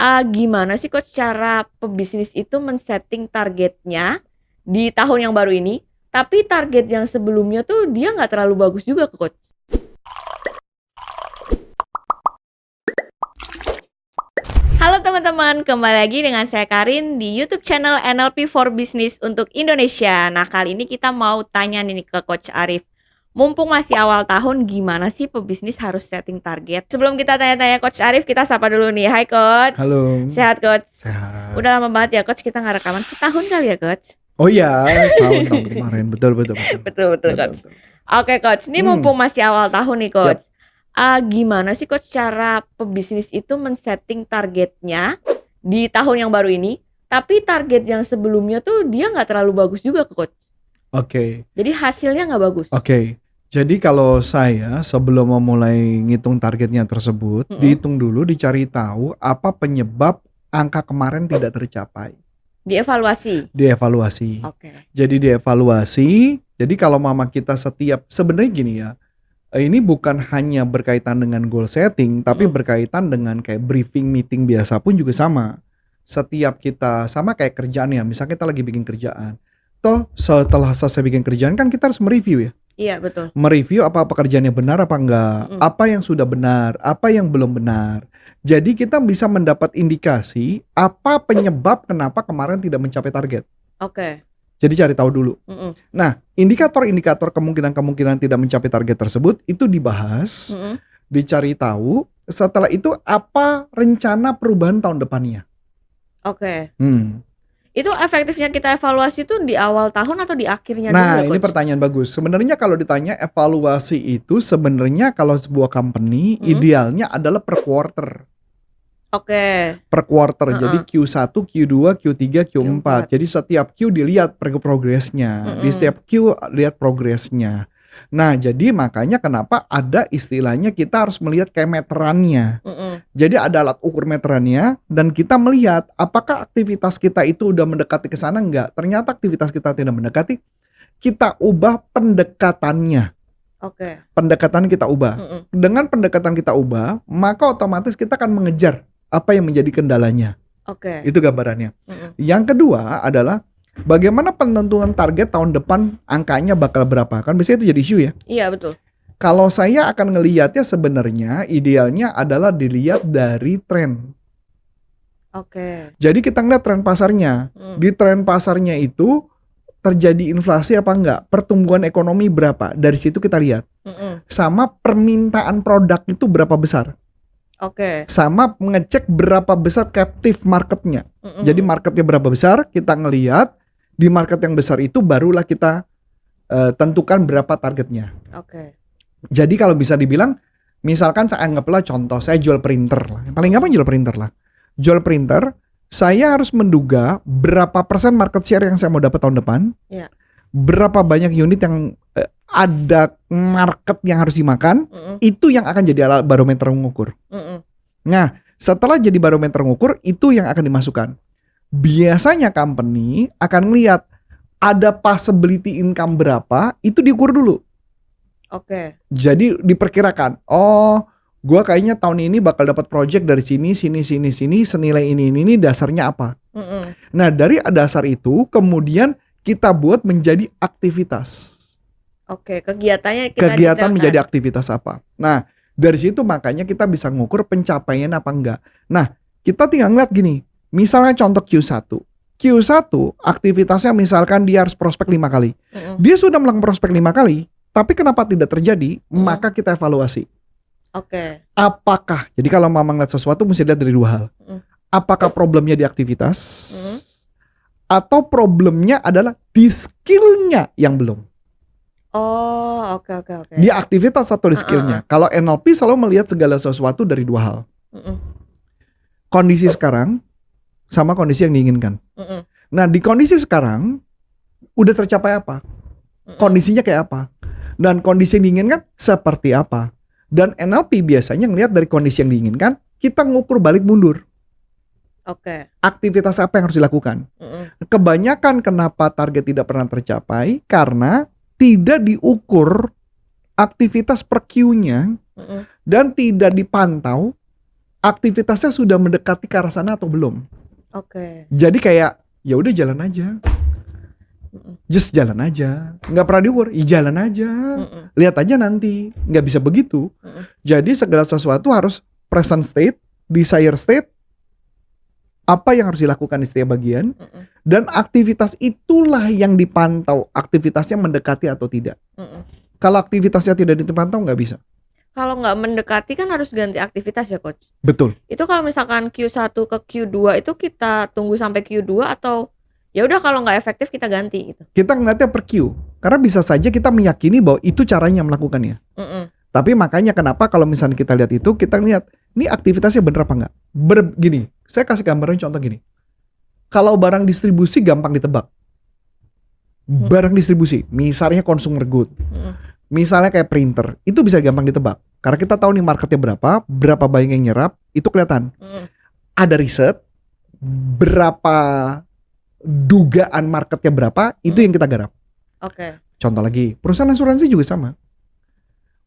Gimana sih Coach cara pebisnis itu men-setting targetnya di tahun yang baru ini, tapi target yang sebelumnya tuh dia nggak terlalu bagus juga Coach? Halo teman-teman, kembali lagi dengan saya Karin di YouTube channel NLP for Business untuk Indonesia. Nah, kali ini kita mau tanya nih ke Coach Arif. Mumpung masih awal tahun, gimana sih pebisnis harus setting target? Sebelum kita tanya-tanya Coach Arif, kita sapa dulu nih. Hai Coach. Halo. Sehat Coach? Sehat. Udah lama banget ya Coach kita nggak rekaman, setahun kali ya Coach? Oh iya, tahun kemarin. Betul Coach. Oke Coach, ini mumpung masih awal tahun nih Coach. Gimana sih Coach cara pebisnis itu men-setting targetnya di tahun yang baru ini, tapi target yang sebelumnya tuh dia nggak terlalu bagus juga Coach? Oke. Jadi hasilnya nggak bagus. Oke. Jadi kalau saya sebelum memulai ngitung targetnya tersebut, dihitung dulu, dicari tahu apa penyebab angka kemarin tidak tercapai. Dievaluasi. Oke. Jadi dievaluasi. Jadi kalau mama kita sebenarnya gini ya, ini bukan hanya berkaitan dengan goal setting, tapi berkaitan dengan kayak briefing meeting biasa pun juga sama. Setiap kita sama kayak kerjaan ya, misalnya kita lagi bikin kerjaan. Toh setelah selesai bikin kerjaan kan kita harus mereview ya. Iya betul. Mereview apa pekerjaannya benar apa enggak, apa yang sudah benar, apa yang belum benar. Jadi kita bisa mendapat indikasi apa penyebab kenapa kemarin tidak mencapai target. Oke. Jadi cari tahu dulu. Nah, indikator-indikator kemungkinan tidak mencapai target tersebut itu dibahas, dicari tahu. Setelah itu apa rencana perubahan tahun depannya. Oke. Itu efektifnya kita evaluasi itu di awal tahun atau di akhirnya dulu? Nah, ini pertanyaan bagus. Sebenarnya kalau ditanya evaluasi itu sebenarnya kalau sebuah company idealnya adalah per quarter. Oke. Per quarter. Jadi Q1, Q2, Q3, Q4. Jadi setiap Q dilihat progresnya. Di setiap Q lihat progresnya. Nah, jadi makanya kenapa ada istilahnya kita harus melihat kayak meterannya. Jadi ada alat ukur meterannya dan kita melihat apakah aktivitas kita itu udah mendekati ke sana enggak. Ternyata aktivitas kita tidak mendekati, kita ubah pendekatannya. Oke. Pendekatan kita ubah. Dengan pendekatan kita ubah, maka otomatis kita akan mengejar apa yang menjadi kendalanya. Oke. Itu gambarannya. Yang kedua adalah bagaimana penentuan target tahun depan angkanya bakal berapa? Kan biasanya itu jadi isu ya? Iya betul. Kalau saya akan ngelihatnya sebenarnya idealnya adalah dilihat dari tren. Oke. Jadi kita ngeliat tren pasarnya. Di tren pasarnya itu terjadi inflasi apa enggak? Pertumbuhan ekonomi berapa? Dari situ kita lihat. Sama permintaan produk itu berapa besar? Oke. Sama mengecek berapa besar captive marketnya. Jadi marketnya berapa besar, kita ngelihat di market yang besar itu barulah kita tentukan berapa targetnya. Oke. Jadi kalau bisa dibilang, misalkan saya anggaplah contoh, saya jual printer lah. Paling gampang jual printer lah. Jual printer, saya harus menduga berapa persen market share yang saya mau dapat tahun depan. Iya. Berapa banyak unit yang ada market yang harus dimakan. Itu yang akan jadi alat barometer mengukur. Nah, setelah jadi barometer mengukur, itu yang akan dimasukkan. Biasanya company akan lihat ada possibility income berapa, itu diukur dulu. Oke. Jadi diperkirakan, oh gua kayaknya tahun ini bakal dapat project dari sini, senilai ini, dasarnya apa. Nah dari dasar itu kemudian kita buat menjadi aktivitas. Oke, kegiatan menjadi aktivitas apa. Nah dari situ makanya kita bisa ngukur pencapaian apa enggak. Nah kita tinggal ngeliat gini, misalnya contoh Q1 aktivitasnya misalkan dia harus prospek 5 kali. Dia sudah melakukan prospek 5 kali, tapi kenapa tidak terjadi? Maka kita evaluasi. Oke. Apakah, jadi kalau mama ngeliat sesuatu mesti lihat dari dua hal. Apakah problemnya di aktivitas? Atau problemnya adalah di skillnya yang belum? Oh, oke. Di aktivitas atau di skillnya. Kalau NLP selalu melihat segala sesuatu dari dua hal. Kondisi sekarang sama kondisi yang diinginkan. Nah di kondisi sekarang udah tercapai apa? Kondisinya kayak apa? Dan kondisi yang diinginkan seperti apa? Dan NLP biasanya ngelihat dari kondisi yang diinginkan, kita ngukur balik mundur. Oke. Aktivitas apa yang harus dilakukan? Kebanyakan kenapa target tidak pernah tercapai? Karena tidak diukur aktivitas per Q-nya dan tidak dipantau aktivitasnya sudah mendekati ke arah sana atau belum. Oke. Jadi kayak ya udah jalan aja. Just jalan aja. Nggak pernah diukur, ya jalan aja. Lihat aja nanti. Nggak bisa begitu. Jadi segala sesuatu harus present state, desire state, apa yang harus dilakukan di setiap bagian, dan aktivitas itulah yang dipantau, aktivitasnya mendekati atau tidak. Kalau aktivitasnya tidak dipantau nggak bisa. Kalau nggak mendekati kan harus ganti aktivitas ya coach. Betul. Itu kalau misalkan Q1 ke Q2 itu kita tunggu sampai Q2 atau ya udah kalau nggak efektif kita ganti gitu. Kita ngeliatnya per Q, karena bisa saja kita meyakini bahwa itu caranya melakukannya. Tapi makanya kenapa kalau misalnya kita lihat itu, kita lihat ini aktivitasnya bener apa enggak. Gini, saya kasih gambaran contoh gini. Kalau barang distribusi gampang ditebak. Barang distribusi, misalnya consumer good, misalnya kayak printer, itu bisa gampang ditebak. Karena kita tahu nih marketnya berapa banyak yang nyerap, itu kelihatan. Ada riset, berapa dugaan marketnya berapa, itu yang kita garap. Oke. Contoh lagi, perusahaan asuransi juga sama.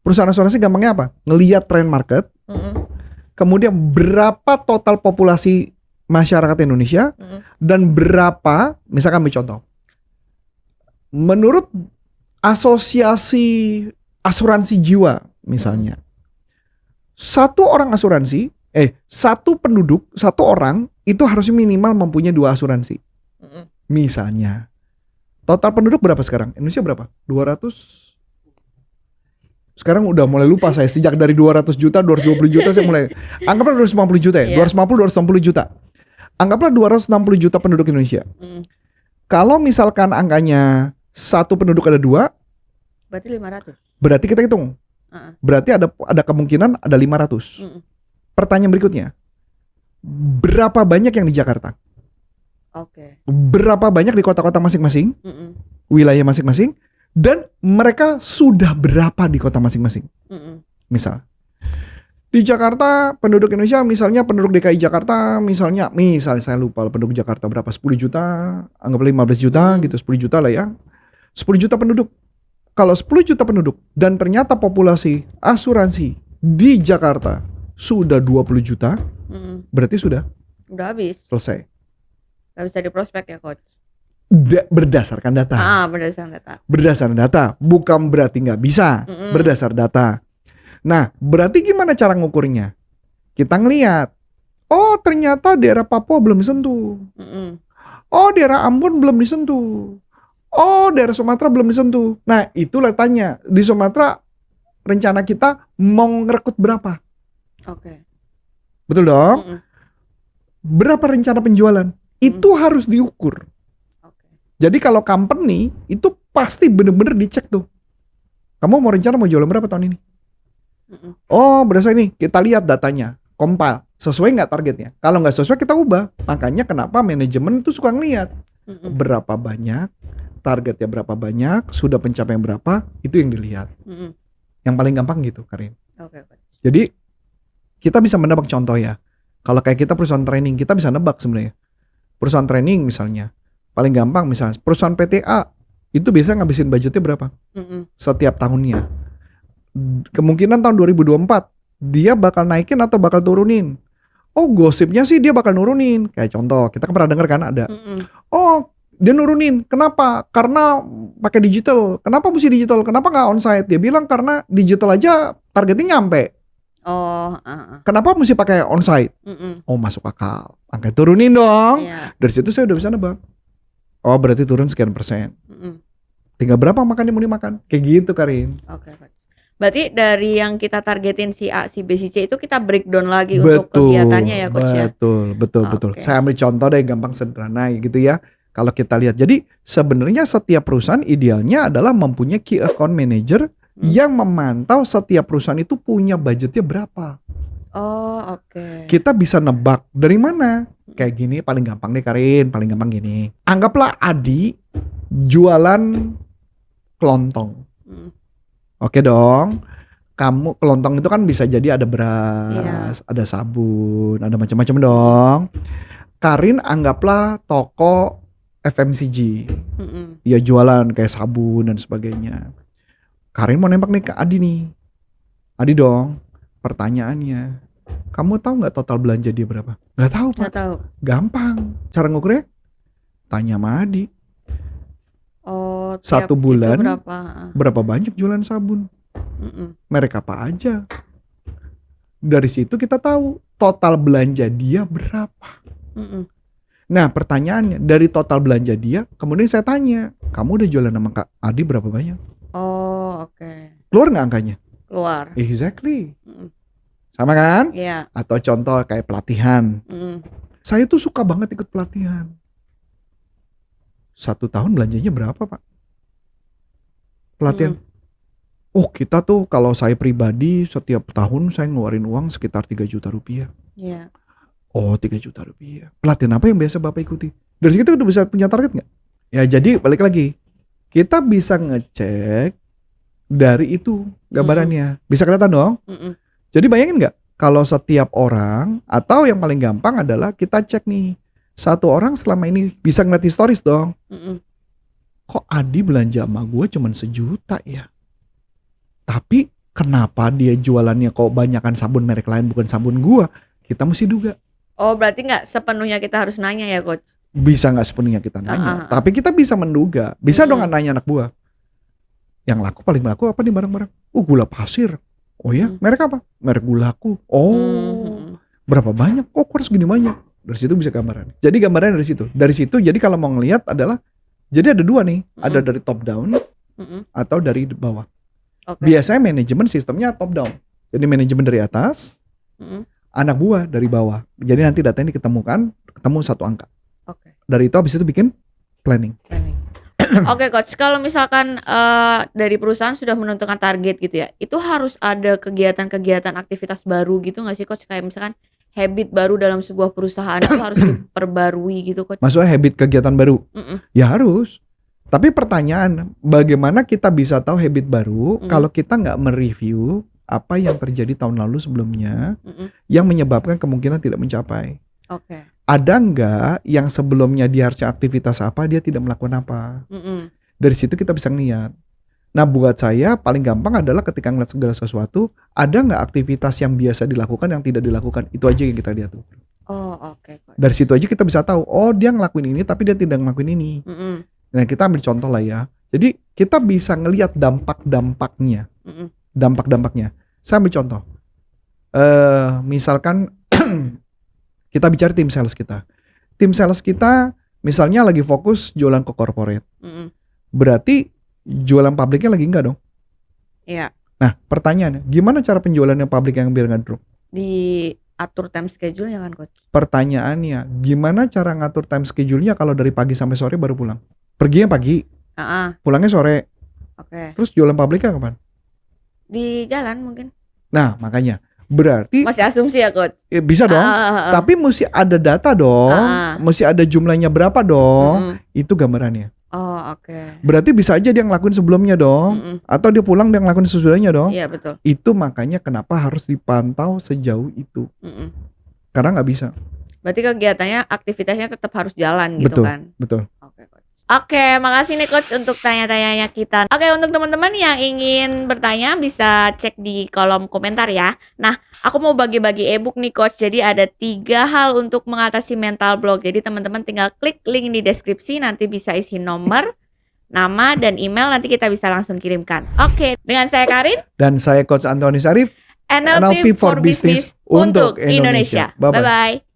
Perusahaan asuransi gampangnya apa? Ngelihat tren market, kemudian berapa total populasi masyarakat Indonesia, dan berapa, misalkan ambil contoh, menurut asosiasi asuransi jiwa misalnya, satu penduduk, satu orang itu harusnya minimal mempunyai 2 asuransi. Misalnya, total penduduk berapa sekarang? Indonesia berapa? 200. Sekarang udah mulai lupa saya, sejak dari 200 juta, 220 juta saya mulai, anggaplah 250 juta ya, 250, 260 juta. Anggaplah 260 juta penduduk Indonesia. Kalau misalkan angkanya satu penduduk ada 2, berarti 500. Berarti kita hitung. Berarti ada kemungkinan ada 500. Pertanyaan berikutnya, berapa banyak yang di Jakarta? Oke. Berapa banyak di kota-kota masing-masing, wilayah masing-masing, dan mereka sudah berapa di kota masing-masing? Misal, di Jakarta penduduk Indonesia, misalnya penduduk DKI Jakarta, misalnya saya lupa penduduk Jakarta berapa, 10 juta, anggaplah 15 juta gitu, 10 juta lah ya. 10 juta penduduk. Kalau 10 juta penduduk dan ternyata populasi asuransi di Jakarta sudah 20 juta, berarti sudah habis. Selesai. Gak bisa diprospek ya coach. Berdasarkan data. Berdasarkan data. Berdasarkan data, bukan berarti nggak bisa. Berdasar data. Nah, berarti gimana cara ngukurnya? Kita ngelihat, oh ternyata daerah Papua belum disentuh. Oh daerah Ambon belum disentuh. Oh daerah Sumatera belum disentuh. Nah itulah tanya, di Sumatera rencana kita mau ngerekrut berapa? Oke. Betul dong? Berapa rencana penjualan? Itu harus diukur. Jadi kalau company itu pasti bener-bener dicek tuh. Kamu mau rencana mau jualan berapa tahun ini? Oh berdasar ini, kita lihat datanya, compile, sesuai nggak targetnya? Kalau nggak sesuai kita ubah. Makanya kenapa manajemen itu suka ngelihat berapa banyak, targetnya berapa banyak, sudah pencapaian berapa, itu yang dilihat. Yang paling gampang gitu, Karin. Jadi kita bisa menebak contoh ya. Kalau kayak kita perusahaan training, kita bisa nebak sebenarnya. Perusahaan training misalnya, paling gampang misalnya perusahaan PTA itu biasanya ngabisin budgetnya berapa setiap tahunnya. Kemungkinan tahun 2024 dia bakal naikin atau bakal turunin. Oh gosipnya sih dia bakal nurunin. Kayak contoh kita pernah dengar kan ada. Oh dia nurunin. Kenapa? Karena pakai digital. Kenapa mesti digital? Kenapa nggak onsite? Dia bilang karena digital aja targetnya nyampe. Kenapa mesti pakai onsite? Oh masuk akal. Angka turunin dong. Dari situ saya udah bisa nebak. Oh berarti turun sekian persen. Tinggal berapa makan yang mau dimakan. Kayak gitu Karin. Oke. Berarti dari yang kita targetin si A, si B, si C itu kita breakdown lagi untuk kegiatannya ya coach ya. Betul. Saya ambil contoh deh gampang sederhana gitu ya. Kalau kita lihat, jadi sebenarnya setiap perusahaan idealnya adalah mempunyai key account manager yang memantau setiap perusahaan itu punya budgetnya berapa. Oh oke. Kita bisa nebak dari mana. Kayak gini paling gampang deh Karin, paling gampang gini. Anggaplah Adi jualan kelontong. Oke dong. Kamu kelontong itu kan bisa jadi ada beras, ada sabun, ada macam-macam dong. Karin anggaplah toko FMCG. Ya jualan kayak sabun dan sebagainya. Karin mau nembak nih ke Adi nih. Adi dong, pertanyaannya, Kamu tahu nggak total belanja dia berapa? Nggak tahu, Pak. Nggak tahu. Gampang. Cara ngukurnya? Tanya sama Adi. Oh, Satu tiap itu bulan berapa? berapa banyak jualan sabun? Mm-mm. Merek apa aja? Dari situ kita tahu total belanja dia berapa. Mm-mm. Nah, pertanyaannya, dari total belanja dia, kemudian saya tanya, kamu udah jualan sama Kak Adi berapa banyak? Oh, oke. Keluar nggak angkanya? Keluar. Exactly. Mm-mm. Sama kan? Iya. Atau contoh kayak pelatihan. Mm-mm. Saya tuh suka banget ikut pelatihan. 1 tahun belanjanya berapa, Pak? Pelatihan. Oh, kita tuh kalau saya pribadi setiap tahun saya ngeluarin uang sekitar 3 juta rupiah. Iya. Oh, 3 juta rupiah. Pelatihan apa yang biasa Bapak ikuti? Dari situ udah bisa punya target nggak? Ya, jadi balik lagi. Kita bisa ngecek dari itu gambarannya. Bisa kelihatan dong? Mm-mm. Jadi bayangin nggak? Kalau setiap orang, atau yang paling gampang adalah kita cek nih. Satu orang selama ini bisa ngeliat historis dong. Mm-mm. Kok Adi belanja sama gue cuman 1 juta ya? Tapi kenapa dia jualannya kok banyakan sabun merek lain bukan sabun gua? Kita mesti duga. Oh, berarti nggak sepenuhnya kita harus nanya ya, Coach? Bisa nggak sepenuhnya kita nanya, tapi kita bisa menduga. Bisa dong nanya anak buah. Yang laku paling laku apa nih barang-barang? Gula pasir. Oh ya, merek apa? Merek gulaku. Oh, berapa banyak? Oh, kok harus gini banyak? Dari situ bisa gambaran. Jadi gambarannya dari situ. Dari situ jadi kalau mau ngelihat adalah, jadi ada 2 nih. Ada dari top down atau dari bawah. Okay. Biasanya manajemen sistemnya top down. Jadi manajemen dari atas, anak buah dari bawah. Jadi nanti datanya diketemukan, ketemu satu angka. Oke. Dari itu habis itu bikin planning. Oke, Coach. Kalau misalkan dari perusahaan sudah menentukan target gitu ya, itu harus ada kegiatan-kegiatan aktivitas baru gitu nggak sih, Coach? Kayak misalkan habit baru dalam sebuah perusahaan itu harus diperbarui gitu, Coach? Maksudnya habit kegiatan baru? Ya harus. Tapi pertanyaan, bagaimana kita bisa tahu habit baru kalau kita nggak mereview apa yang terjadi tahun lalu sebelumnya yang menyebabkan kemungkinan tidak mencapai? Oke. Ada nggak yang sebelumnya dia harusnya aktivitas apa, dia tidak melakukan apa? Dari situ kita bisa ngeliat. Nah, buat saya paling gampang adalah ketika ngeliat segala sesuatu, ada nggak aktivitas yang biasa dilakukan yang tidak dilakukan? Itu aja yang kita lihat tuh. Oh, oke. Dari situ aja kita bisa tahu, oh dia ngelakuin ini tapi dia tidak ngelakuin ini. Nah, kita ambil contoh lah ya. Jadi kita bisa ngelihat dampak-dampaknya. Dampak-dampaknya. Saya ambil contoh. Misalkan kita bicara tim sales kita. Tim sales kita misalnya lagi fokus jualan ke corporate. Berarti jualan publiknya lagi enggak dong? Iya. Nah, pertanyaannya, gimana cara penjualannya publik yang biar nggak drop? Diatur time schedule-nya kan, Coach? Pertanyaannya, gimana cara ngatur time schedule-nya kalau dari pagi sampai sore baru pulang? Perginya pagi, pulangnya sore. Oke. Terus jualan publiknya kapan? Di jalan mungkin. Nah, makanya berarti masih asumsi ya, Coach? Bisa dong. Tapi mesti ada data dong. Mesti ada jumlahnya berapa dong. Itu gambarannya. Oh, oke. Berarti bisa aja dia ngelakuin sebelumnya dong. Atau dia pulang dia ngelakuin sesudahnya dong. Iya, betul. Itu makanya kenapa harus dipantau sejauh itu. Karena nggak bisa. Berarti kegiatannya, aktivitasnya tetap harus jalan gitu kan? Betul. Oke, Coach. Oke, makasih nih Coach untuk tanya-tanyanya kita. Oke, untuk teman-teman yang ingin bertanya bisa cek di kolom komentar ya. Nah, aku mau bagi-bagi ebook nih Coach. Jadi ada 3 hal untuk mengatasi mental block. Jadi teman-teman tinggal klik link di deskripsi, nanti bisa isi nomor, nama, dan email, nanti kita bisa langsung kirimkan. Oke, dengan saya Karin. Dan saya Coach Antoni Syarif. NLP for Business untuk Indonesia. Bye-bye.